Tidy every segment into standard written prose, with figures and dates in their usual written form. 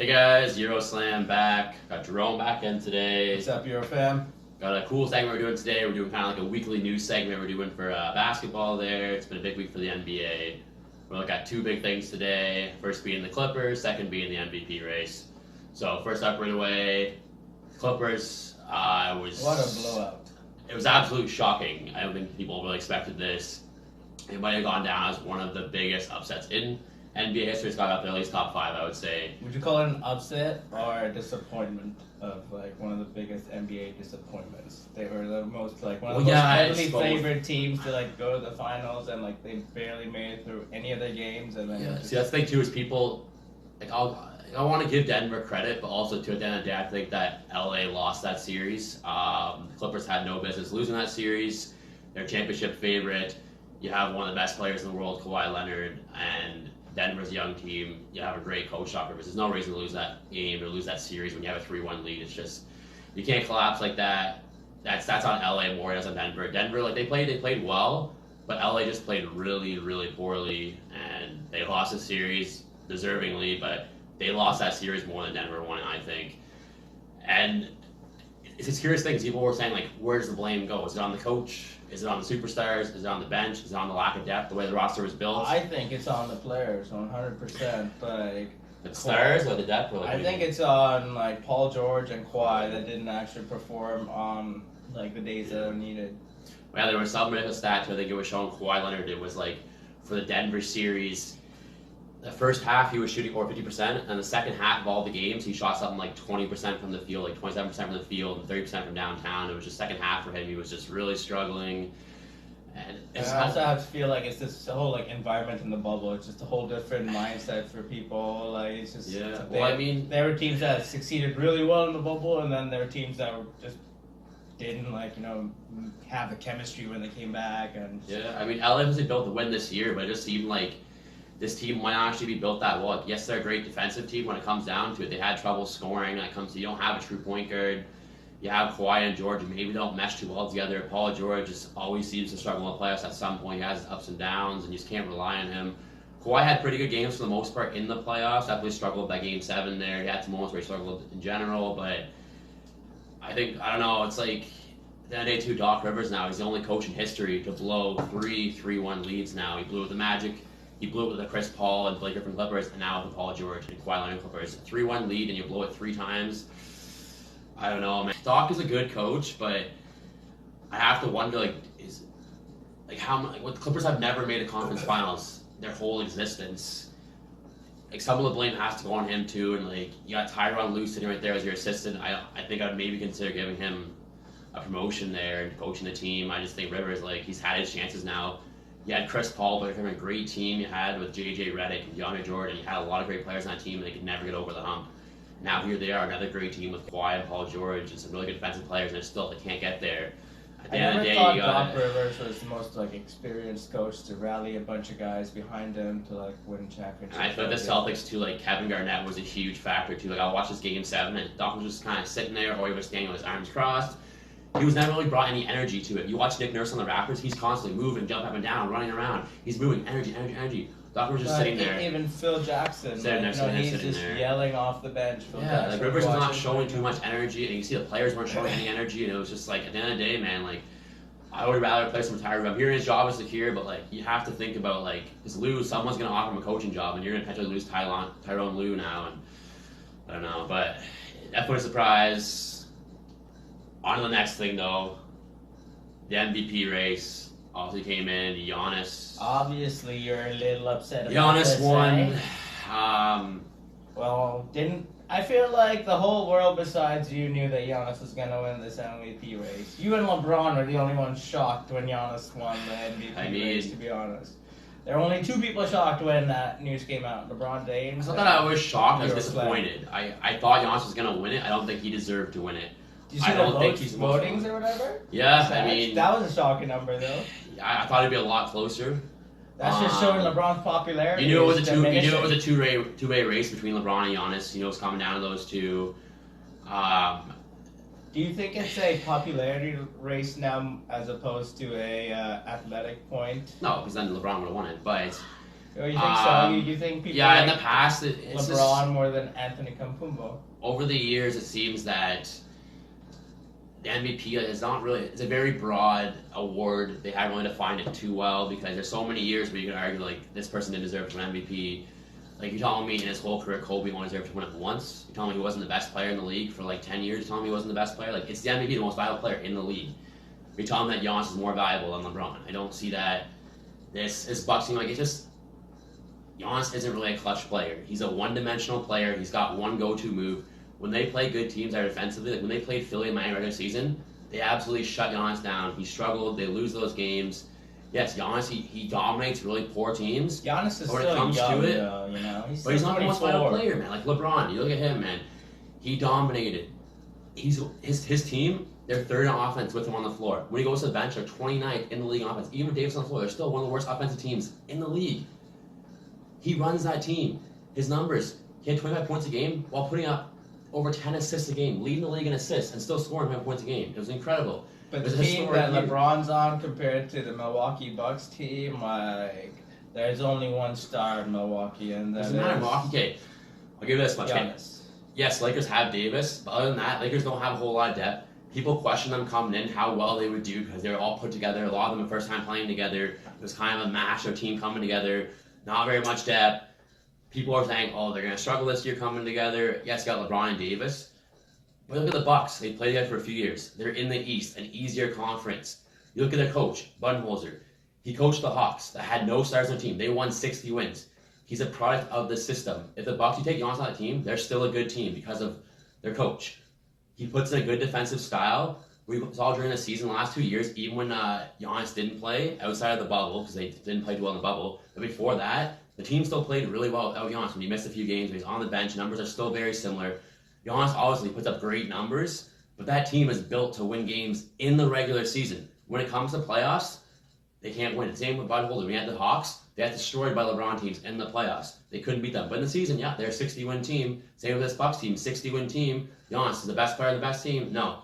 Hey guys, Euroslam back. Got Jerome back in today. What's up, Euro fam? Got a cool segment we're doing today. We're doing kind of like a weekly news segment we're doing for basketball there. It's been a big week for the NBA. We're looking at two big things today. First being the Clippers, second being the MVP race. So first up right away, Clippers. What a blowout. It was absolutely shocking. I don't think people really expected this. It might have gone down as one of the biggest upsets in NBA history. It's got up there at least top 5, I would say. Would you call it an upset or a disappointment of like one of the biggest NBA disappointments? They were the most like one of the most heavily favored teams to like go to the finals, and like they barely made it through any of their games. And then see, that's the thing too, is people like I want to give Denver credit, but also to the end of the day, I think that LA lost that series. The Clippers had no business losing that series. They're championship favorite. You have one of the best players in the world, Kawhi Leonard, and Denver's a young team. You have a great coach, Doc Rivers. There's no reason to lose that game or lose that series when you have a 3-1 lead. It's just, you can't collapse like that. That's on LA more than on Denver. Denver, like they played well, but LA just played really, really poorly, and they lost the series deservingly, but they lost that series more than Denver won, I think. And it's a curious thing, because people were saying, like, where does the blame go? Is it on the coach? Is it on the superstars? Is it on the bench? Is it on the lack of depth, the way the roster was built? I think it's on the players, 100%. Like the stars or the depth? Or like I think it's on like Paul George and Kawhi that didn't actually perform on like the days that are needed. Yeah, there was some medical stat too. I think it was showing Kawhi Leonard. It was like for the Denver series, the first half he was shooting over 50%, and the second half of all the games he shot something like 20% from the field, like 27% from the field, and 30% from downtown. It was just second half for him. He was just really struggling. And I also have to feel like it's this whole like environment in the bubble. It's just a whole different mindset for people. Like it's just there were teams that succeeded really well in the bubble, and then there were teams that were just didn't have the chemistry when they came back. And I mean, LA was built to win this year, but it just seemed like this team might not actually be built that well. Yes, they're a great defensive team when it comes down to it. They had trouble scoring when it comes to, you don't have a true point guard. You have Kawhi and George, and maybe don't mesh too well together. Paul George just always seems to struggle in the playoffs at some point. He has his ups and downs, and you just can't rely on him. Kawhi had pretty good games for the most part in the playoffs. Definitely struggled by Game 7 there. He had some moments where he struggled in general, but I don't know, it's like the end of the day too, Doc Rivers now, he's the only coach in history to blow 3-3-1 leads now. He blew with the Magic. He blew it with the Chris Paul and Blake Griffin Clippers, and now with the Paul George and Kawhi Leonard Clippers. 3-1 lead, and you blow it 3 times. I don't know, man. Doc is a good coach, but I have to wonder, what the Clippers have never made a conference finals their whole existence. Like, some of the blame has to go on him too, and like you got Tyronn Lue sitting right there as your assistant. I think I'd maybe consider giving him a promotion there and coaching the team. I just think Rivers, like, he's had his chances now. You had Chris Paul, but from a great team you had with J.J. Redick and DeAndre Jordan. You had a lot of great players on that team, and they could never get over the hump. Now here they are, another great team with Kawhi and Paul George and some really good defensive players, and they can't get there. At the end of the day, thought Doc Rivers was the most experienced coach to rally a bunch of guys behind him to win championships. And I feel like the Celtics too, Kevin Garnett was a huge factor too. I watched this Game 7, and Doc was just kind of sitting there, or he was standing with his arms crossed. He was never really brought any energy to it. You watch Nick Nurse on the Raptors, he's constantly moving, jumping up and down, running around. He's moving, energy. Doc was just sitting there. Even Phil Jackson, he's just yelling off the bench. Rivers was not showing too much energy, and you see the players weren't showing any energy, and it was just at the end of the day, man, I would rather play some retired. I'm hearing his job is secure, but you have to think about because Lue, someone's gonna offer him a coaching job, and you're gonna potentially lose Tyronn Lue now, and I don't know, but definitely a surprise. On to the next thing, though. The MVP race obviously came in. Giannis. Obviously, you're a little upset about Giannis this, won. I feel like the whole world besides you knew that Giannis was going to win this MVP race. You and LeBron are the only ones shocked when Giannis won the MVP race, to be honest. There were only 2 people shocked when that news came out. LeBron James. It's not that I was shocked. I was disappointed. I thought Giannis was going to win it. I don't think he deserved to win it. Did you see the votings or whatever? Yeah, that was a shocking number, though. I thought it'd be a lot closer. That's just showing LeBron's popularity. You knew it was a two-way race between LeBron and Giannis. It's coming down to those two. Do you think it's a popularity race now as opposed to a athletic point? No, because then LeBron would have won it. But Oh, you think so? You think people in the past, it's LeBron more than Anthony Kumkumbo? Over the years, it seems that the MVP is not really, it's a very broad award. They haven't really defined it too well because there's so many years where you can argue, like, this person didn't deserve to win MVP. Like, you're telling me in his whole career, Kobe only deserved to win it once? You're telling me he wasn't the best player in the league for, like, 10 years? You're telling me he wasn't the best player? Like, it's the MVP, the most valuable player in the league. You're telling me that Giannis is more valuable than LeBron. I don't see that. This Bucks team, like, it's just, Giannis isn't really a clutch player. He's a one-dimensional player. He's got one go-to move. When they play good teams that are defensively, like when they played Philly in Miami regular season, they absolutely shut Giannis down. He struggled. They lose those games. Yes, Giannis, he dominates really poor teams. Giannis is still young, though, you know. But he's not the most valuable player, man. Like LeBron, you look at him, man. He dominated. His team, they're third in offense with him on the floor. When he goes to the bench, they're 29th in the league in offense. Even with Davis on the floor, they're still one of the worst offensive teams in the league. He runs that team. His numbers, he had 25 points a game while putting up over 10 assists a game, leading the league in assists, and still scoring 5 points a game. It was incredible. But the team that LeBron's on compared to the Milwaukee Bucks team, like, there's only one star in Milwaukee, and that doesn't matter, Milwaukee. Okay, I'll give you this much. Giannis. Yes, Lakers have Davis, but other than that, Lakers don't have a whole lot of depth. People question them coming in, how well they would do, because they were all put together. A lot of them the first time playing together. It was kind of a mash of a team coming together. Not very much depth. People are saying, oh, they're going to struggle this year coming together. Yes, you got LeBron and Davis. But look at the Bucks. They played together for a few years. They're in the East, an easier conference. You look at their coach, Budenholzer. He coached the Hawks that had no stars on the team. They won 60 wins. He's a product of the system. If the Bucks, you take Giannis on that team, they're still a good team because of their coach. He puts in a good defensive style. We saw during the season the last 2 years, even when Giannis didn't play outside of the bubble, because they didn't play too well in the bubble, but before that, the team still played really well without Giannis. When he missed a few games, when he's on the bench, numbers are still very similar. Giannis obviously puts up great numbers, but that team is built to win games in the regular season. When it comes to playoffs, they can't win. Same with Budenholzer. We had the Hawks. They got destroyed by LeBron teams in the playoffs. They couldn't beat them. But in the season, yeah, they're a 60-win team. Same with this Bucks team, 60-win team. Giannis is the best player of the best team. No.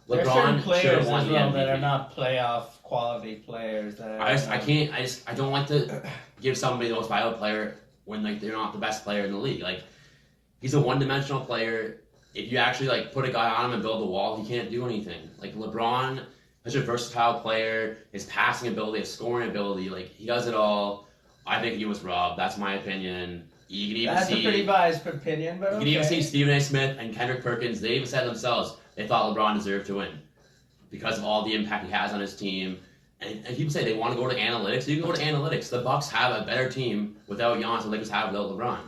LeBron should have won the MVP. That are not playoff quality players. I don't like to give somebody the most valuable player when like they're not the best player in the league. Like, he's a one-dimensional player. If you actually like put a guy on him and build a wall, he can't do anything. Like LeBron, such a versatile player, his passing ability, his scoring ability, like he does it all. I think he was robbed. That's my opinion. You can even That's a pretty biased opinion, but you can even see Stephen A. Smith and Kendrick Perkins. They even said themselves they thought LeBron deserved to win because of all the impact he has on his team. And people say they want to go to analytics. You can go to analytics. The Bucks have a better team without Giannis than the Lakers have without LeBron.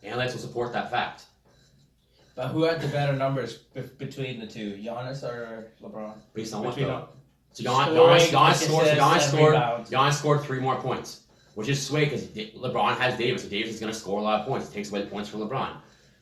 Analytics will support that fact. But who had the better numbers between the two, Giannis or LeBron? Based on what though? So Giannis scored 3 more points, which is sway because LeBron has Davis. So Davis is going to score a lot of points. It takes away the points from LeBron.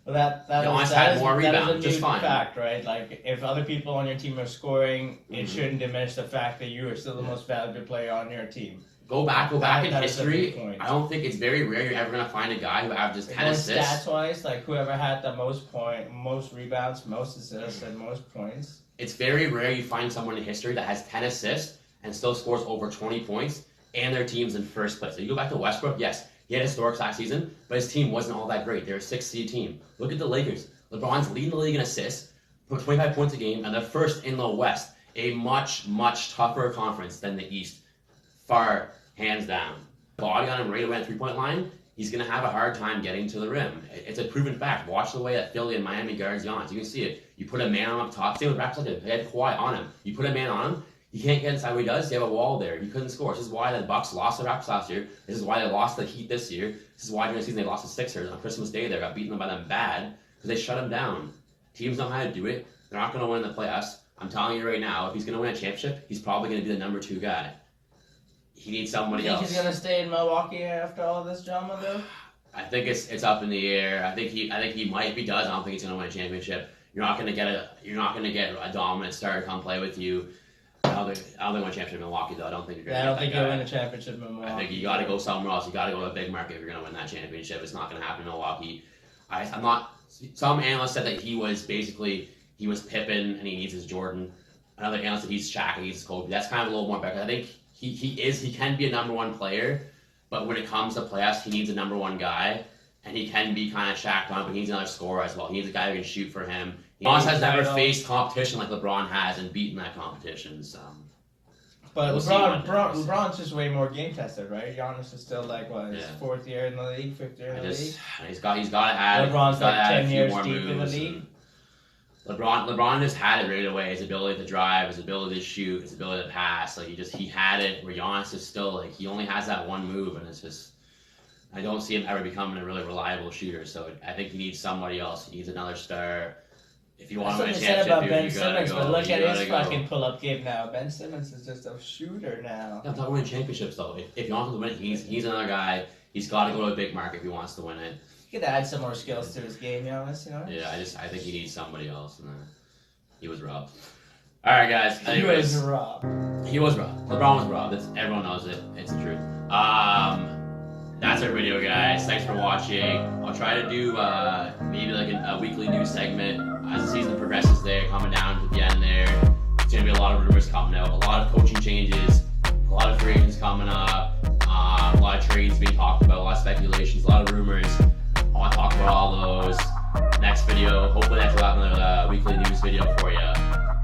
Well, Giannis had more rebounds, just fine. Fact, right? Like if other people on your team are scoring, it shouldn't diminish the fact that you are still the most valuable player on your team. Go back in history. I don't think it's very rare you're ever going to find a guy who averages 10 assists. Stats-wise, like whoever had the most rebounds, most assists, and most points. It's very rare you find someone in history that has 10 assists and still scores over 20 points, and their team's in first place. So you go back to Westbrook, yes, he had a historic last season, but his team wasn't all that great. They're a 6th-seed team. Look at the Lakers. LeBron's leading the league in assists, put 25 points a game, and they're first in the West, a much, much tougher conference than the East. Far, hands down. Body on him right away at the 3-point line, he's going to have a hard time getting to the rim. It's a proven fact. Watch the way that Philly and Miami guards Giannis. You can see it. You put a man on up top. Same with Raptors. They had Kawhi on him. You put a man on him, he can't get inside what he does. You have a wall there. He couldn't score. This is why the Bucks lost the Raptors last year. This is why they lost the Heat this year. This is why during the season they lost the Sixers on Christmas Day. They got beaten by them bad because they shut him down. Teams know how to do it. They're not going to win the playoffs. I'm telling you right now, if he's going to win a championship, he's probably going to be the number 2 guy. He needs somebody else. Think he's going to stay in Milwaukee after all of this drama, though? I think it's up in the air. I think he might. If he does, I don't think he's going to win a championship. You're not going to get a dominant star to come play with you. I don't think win a championship in Milwaukee though. I don't think you're going to. I don't think you'll win a championship in Milwaukee. I think you got to go somewhere else. You got to go to a big market if you're going to win that championship. It's not going to happen in Milwaukee. I'm not. Some analysts said that he was Pippen and he needs his Jordan. Another analyst said he's Shaq and he's Kobe. That's kind of a little more better. I think he can be a number 1 player, but when it comes to playoffs, he needs a number one guy, and he can be kind of shacked on, but he needs another scorer as well. He needs a guy who can shoot for him. Giannis has never faced competition like LeBron has and beaten that competition. So. But LeBron's just way more game tested, right? Giannis is still like his 4th year in the league, 5th year in the league. He's got to add. LeBron's like 10 years deep in the league. LeBron just had it right away. His ability to drive, his ability to shoot, his ability to pass. Like he had it. Where Giannis is still like he only has that one move, and it's just I don't see him ever becoming a really reliable shooter. So I think he needs somebody else. He needs another star. If you want to win a championship, about Ben Simmons, but look at his fucking pull-up game now. Ben Simmons is just a shooter now. Yeah, I'm talking winning championships though. If Giannis wants to win it, he's another guy. He's got to go to a big market if he wants to win it. He could add some more skills to his game, Giannis. You know. Yeah, I think he needs somebody else. And he was robbed. All right, guys. Anyways, he was robbed. He was robbed. LeBron was robbed. Everyone knows it. It's the truth. That's our video, guys. Thanks for watching. I'll try to do maybe like a weekly news segment as the season progresses there, coming down to the end there. It's going to be a lot of rumors coming out, a lot of coaching changes, a lot of free agents coming up, a lot of trades being talked about, a lot of speculations, a lot of rumors. I want to talk about all those next video. Hopefully next we'll have another weekly news video for you.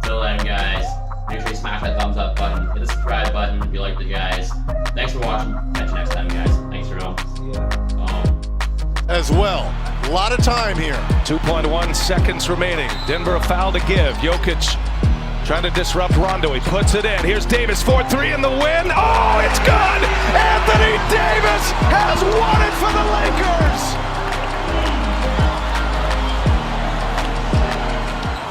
Till then, guys, make sure you smash that thumbs up button, hit the subscribe button if you liked it, guys. Thanks for watching. Catch you next time, guys. Thanks, Jerome. As well. A lot of time here. 2.1 seconds remaining. Denver a foul to give. Jokic trying to disrupt Rondo. He puts it in. Here's Davis, 4-3 in the win. Oh, it's good! Anthony Davis has won it for the Lakers!